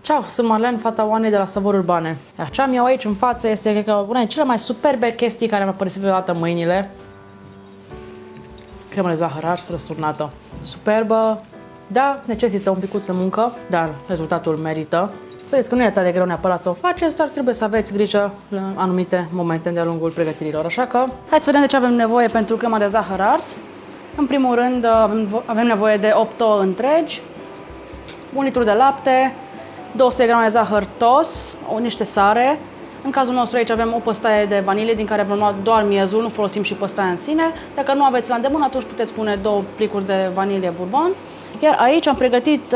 Ciao, sunt Marlen, fata Oanei de la Savori Urbane. Iar ce am eu aici în față este, cred că, una dintre cele mai superbe chestii care mi-a părăsit vreodată în mâinile. Cremă de zahăr ars răsturnată. Superbă, da, necesită un picuț de muncă, dar rezultatul merită. Să vedeți că nu e atât de greu neapărat să o faceți, dar trebuie să aveți grijă la anumite momente de-a lungul pregătirilor. Așa că, hai să vedem de ce avem nevoie pentru crema de zahăr ars. În primul rând, avem nevoie de 8 ouă întregi, 1 litru de lapte, 200 g de zahăr tos, niște sare. În cazul nostru aici avem o păstaie de vanilie din care vom lua doar miezul, nu folosim și păstaia în sine. Dacă nu aveți la îndemână, atunci puteți pune 2 plicuri de vanilie bourbon. Iar aici am pregătit,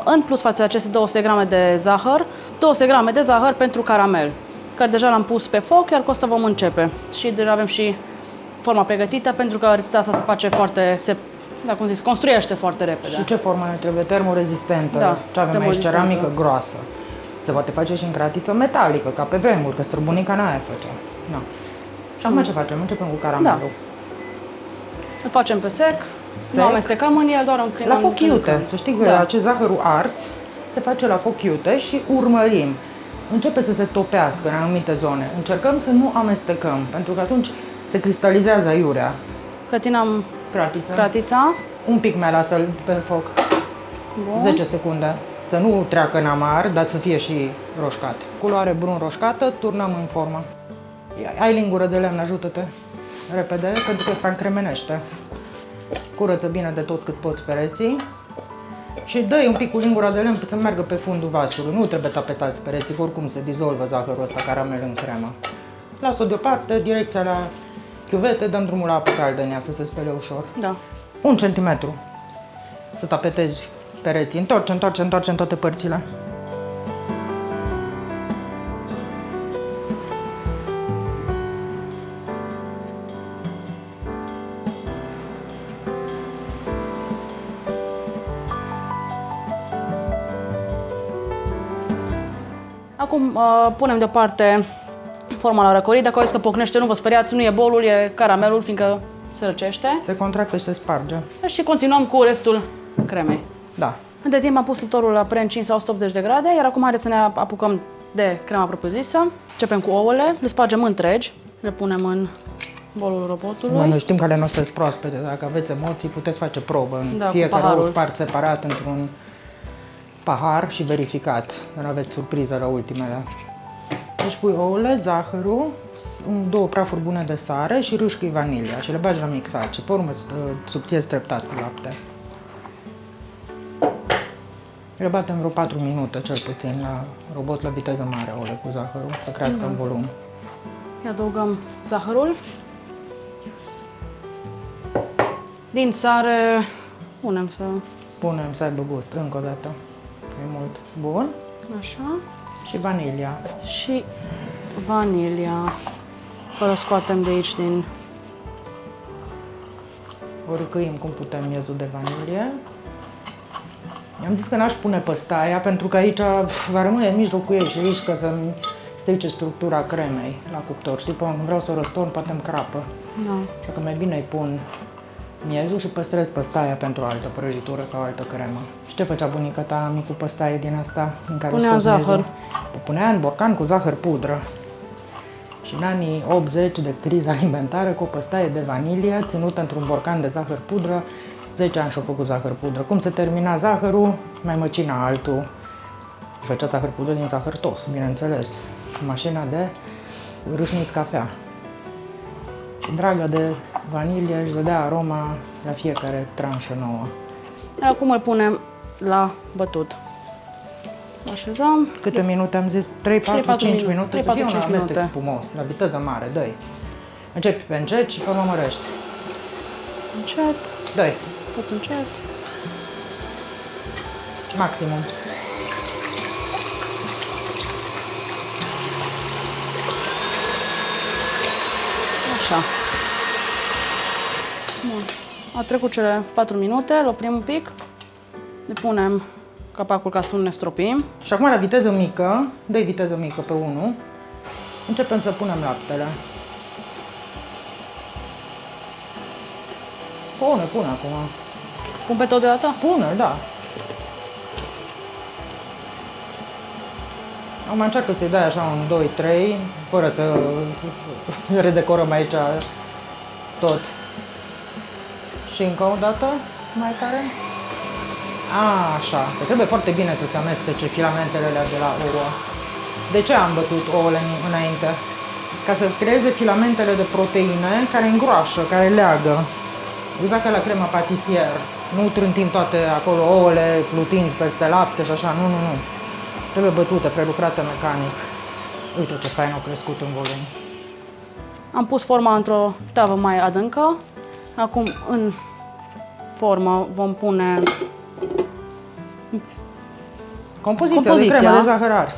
în plus față de aceste 200 g de zahăr, 200 g de zahăr pentru caramel, care deja l-am pus pe foc, iar cu asta vom începe. Și deja avem și forma pregătită, pentru că rețeta asta se face foarte, construiește foarte repede. Și ce formă ne trebuie? Termorezistentă. Da, ce avem aici? Ceramică groasă. Se poate face și în cratiță metalică, ca pe vremuri, că străbunica n-aia făcea. Da. Și acum ce facem? Începem cu caramelul. Da. Îl facem pe sec. Nu amestecăm în el, doar înclinăm. La foc iute. Să știi că acest zahărul ars se face la foc iute și urmărim. Începe să se topească în anumite zone. Încercăm să nu amestecăm, pentru că atunci se cristalizează aiurea. Clătinăm cratița. Un pic mai lasă-l pe foc. Bun. 10 secunde. Să nu treacă în amar, dar să fie și roșcat. Culoare brun roșcată, turnăm în formă. Ai lingură de lemn, ajută-te repede, pentru că se încremenește. Curăță bine de tot cât poți pereții și dă-i un pic cu lingura de lemn să meargă pe fundul vasului. Nu trebuie tapetați pereții, că oricum se dizolvă zahărul ăsta, caramel în cremă. Las-o deoparte, direcția la chiuvete, dăm drumul la apă caldă în ea să se spele ușor. Da. 1 centimetru să tapetezi pereții. Întorci în toate părțile. Acum punem deoparte forma la răcorit. Dacă auziți că pocnește, nu vă speriați, nu e bolul, e caramelul, fiindcă se răcește. Se contractă și se sparge. Și continuăm cu restul cremei. Da. Între timp am pus cuptorul la preîncins la 180 de grade, iar acum haideți să ne apucăm de crema propriu-zisă. Începem cu ouăle, le spargem întregi, le punem în bolul robotului. Noi știm că ale noastre sunt proaspete, dacă aveți emoții puteți face probă. Da, fiecare ou spart separat într-un pahar și verificat, nu aveți surpriză la ultimele. Deci pui ouăle, zahărul, 2 prafuri bune de sare și râșcă vanilia și le bagi la mixat și pe urmă subțiezi treptat cu lapte. Le batem vreo 4 minute cel puțin la robot la viteză mare, ouăle cu zahărul, să crească în volum. Îi adăugăm zahărul. Din sare punem să aibă gust încă o dată. E mult. Bun. Așa. Și vanilia. Și vanilia. O scoatem de aici din... O râcâim cum putem miezul de vanilie. I-am zis că n-aș pune păstaia, pentru că aici va rămâne în mijlocul ei și riscă să-mi strice structura cremei la cuptor. Știi, până când vreau să o răstorn, poate îmi crapă. Da. Așa că mai bine îi pun miezul și păstrez păstaia pentru altă prăjitură sau altă cremă. Și ce făcea bunica ta micu păstaie din asta? În care punea zahăr. O punea în borcan cu zahăr pudră. Și în anii 80 de criză alimentară, cu o păstaie de vanilie ținută într-un borcan de zahăr pudră, 10 ani și-au făcut zahăr pudră. Cum se termina zahărul, mai măcina altul. Și făcea zahăr pudră din zahăr tos, bineînțeles. Mașina de râșnit cafea. Și dragă de vanilie își dădea aroma la fiecare tranșă nouă. Iar acum îl punem la bătut. Așezăm. Câte minute am zis? 3, 4, 5 minute? 3-4-5 să fie un amestec minute. spumos, la viteză mare, dă-i. Începi pe încet și pe urmă mărești. Încet. Dă-i. Tot încet. Maximum. Așa. Bun. A trecut cele 4 minute, îl oprim un pic. Ne punem capacul ca să nu ne stropim. Și acum la viteză mică, dă-i viteză mică pe 1, începem să punem laptele. Pune acum. Pun pe tot deodată? Pune, da. Am încercat să-i dai așa un 2-3, fără să redecorăm aici tot. Și încă o dată, mai tare. Așa, că trebuie foarte bine să se amestece filamentele alea de la ouă. De ce am bătut ouăle înainte? Ca să creeze filamentele de proteine care îngroașă, care leagă. Exact ca la crema patisier. Nu trântim toate acolo ouăle plutind peste lapte și așa, nu. Trebuie bătută, prelucrată mecanic. Uite ce fain au crescut în volum. Am pus forma într-o tavă mai adâncă. Acum în formă vom pune Compoziția de cremă de zahăr ars.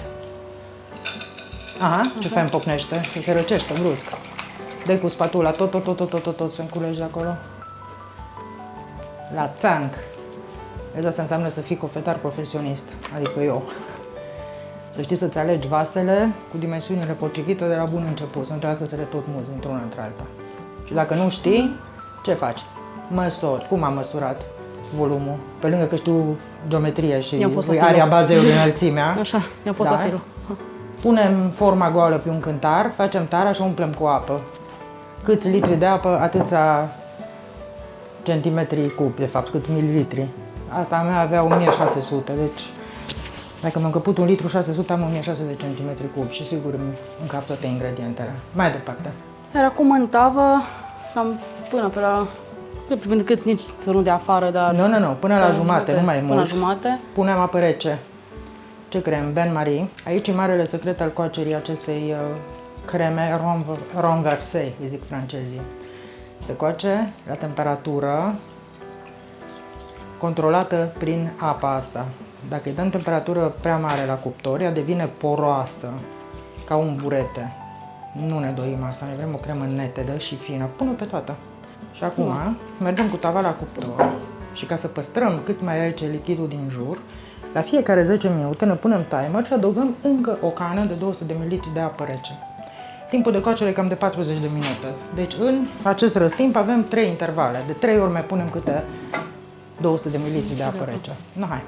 Aha, ce fain pocnește, se răcește brusc. Dă cu spatula tot să înculegi de acolo. La țanc. Vezi, asta înseamnă să fii cofetar profesionist, adică eu. Să știi să-ți alegi vasele cu dimensiunile potrivite de la bun început, să nu trebuiască să le tot muzi într-una între-alta. Și dacă nu știi, ce faci? Măsori. Cum am măsurat volumul? Pe lângă că știu geometrie și area bazei în înălțimea. Așa, i-am fost la firul. Punem forma goală pe un cântar, facem tara și o umplem cu apă. Câți litri de apă, atâția centimetri cub, de fapt, cât mililitri. Asta a mea avea 1600, deci dacă mi-am căput 1 litru 600, am 1600 de centimetri cub și sigur îmi încap toate ingredientele. Mai departe. Iar acum în tavă, cam până pe la... cât nici să nu de afară, dar... Nu, până la jumate, nu mai mult. Până la jumate. Punem apă rece. Ce crem? Bain-marie. Aici e marele secret al coacerii acestei creme renversée, îi zic francezii. Se coace la temperatură controlată prin apa asta. Dacă îi dăm temperatură prea mare la cuptor, ea devine poroasă, ca un burete. Nu ne dorim asta, ne vrem o cremă netedă și fină. Pune pe toată. Și acum mergem cu tava la cuptor și ca să păstrăm cât mai rece lichidul din jur, la fiecare 10 minute ne punem timer și adăugăm încă o cană de 200 de ml de apă rece. Timpul de coacere e cam de 40 de minute. Deci în acest răstimp avem 3 intervale. De 3 ori mai punem câte 200 de ml de apă rece. No, hai!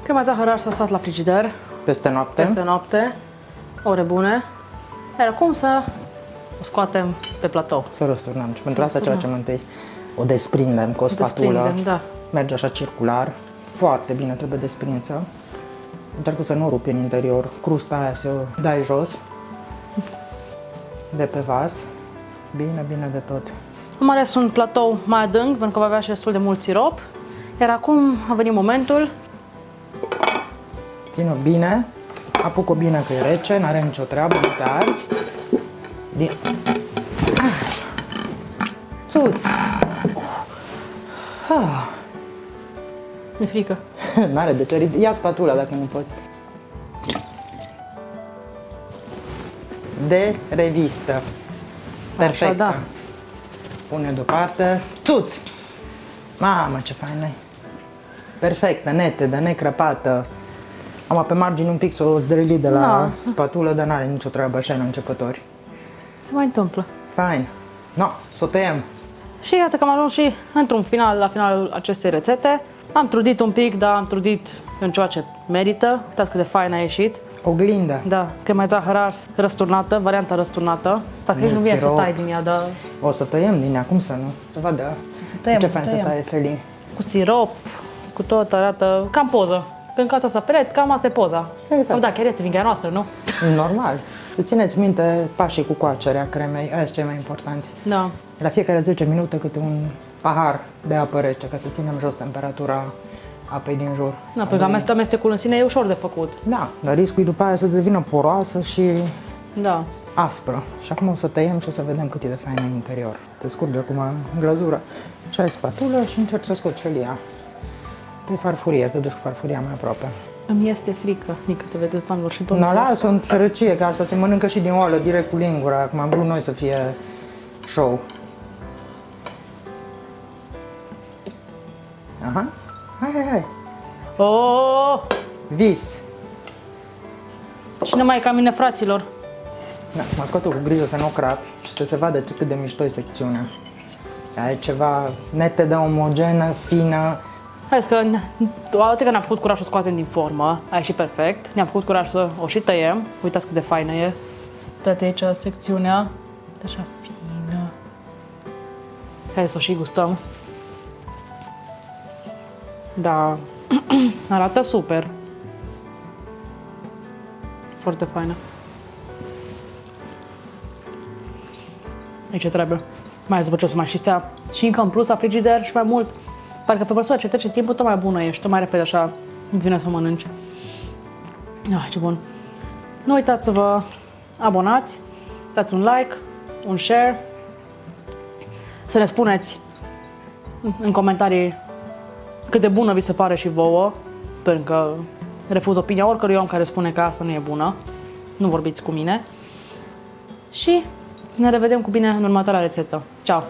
Crema zahăr ars a stat la frigider Peste noapte. peste noapte, ore bune. Iar acum să o scoatem pe platou. Să răsturnăm. Și pentru asta ce facem întâi? O desprindem cu o spatulă. Da. Merge așa circular. Foarte bine, trebuie desprinsă. Încearcă să nu rupi în interior. Crusta aia să o dai jos. De pe vas. Bine de tot. Am ales un platou mai adânc, pentru că va avea și destul de mult sirop. Iar acum a venit momentul. Ține-o bine. Apuc-o bine că e rece, n-are nicio treabă, nu te arzi. Așa. Țuți. Mi-e frică. N-are de ce. Ia spatula dacă nu poți. De revistă. Perfectă. Așa, da. Pune deoparte. Țuți! Mamă, ce faină e. Perfectă, netedă, necrăpată. Am pe margine un pic o zdrălit de la spatulă, dar n-are nicio treabă așa în începători. Se mai întâmplă. Fain. No, să o tăiem. Și iată că am ajuns și într-un final, la finalul acestei rețete. Am trudit un pic, dar am trudit în ceva ce merită. Uitați cât de fain a ieșit. Oglindă. Da, crema zahăr ars răsturnată, varianta răsturnată. Parcă nici nu vine să tai din ea, dar... O să tăiem din ea, cum să nu? Să vadă. Să tăiem, ce fain să taie felii. Cu sirop, cu tot, arată cam poză. Când cața să peret, cam asta e poza. Exact. Da, chiar este vinghea noastră, nu? Normal. Țineți minte pașii cu coacerea cremei, aia sunt cei mai importanți. Da. La fiecare 10 minute câte un pahar de apă rece, ca să ținem jos temperatura apei din jur. Da, pentru că amestecul în sine e ușor de făcut. Da, dar riscul e după aia să devină poroasă și Da. aspră. Și acum o să tăiem și o să vedem cât e de fain în interior. Te scurge acum în glazură. Și ai spatulă și încerci să scoți felia. Pe farfurie, te duci cu farfuria mai aproape. Îmi este frică, nică te vedeți, doamnelor și Nu, domnilor. lasă în sărăcie, că asta se mănâncă și din oală, direct cu lingura. Acum am vrut noi să fie show. Aha. Hai. Oh! Vis. Cine mai e ca mine, fraților? Da, mă scot cu grijă să nu crapi și să se vadă cât de mișto e secțiunea. Ai ceva netedă, omogenă, fină. Hai că toate că ne-am făcut curaj să o scoatem din formă, a ieșit perfect. Ne-am făcut curaj să o și tăiem. Uitați cât de faină e. Uitați aici secțiunea. Așa fină. Hai să o și gustăm. Da, arată super. Foarte faină. E ce trebuie. Mai ales după ce o să mai și stea și încă în plus la frigider și mai mult. Parcă pe măsură ce trece timpul, tot mai bună ești, tot mai repede așa îți vine să mănânci. Ah, ce bun. Nu uitați să vă abonați, dați un like, un share, să ne spuneți în comentarii cât de bună vi se pare și vouă, pentru că refuz opinia oricărui om care spune că asta nu e bună. Nu vorbiți cu mine. Și să ne revedem cu bine în următoarea rețetă. Ciao!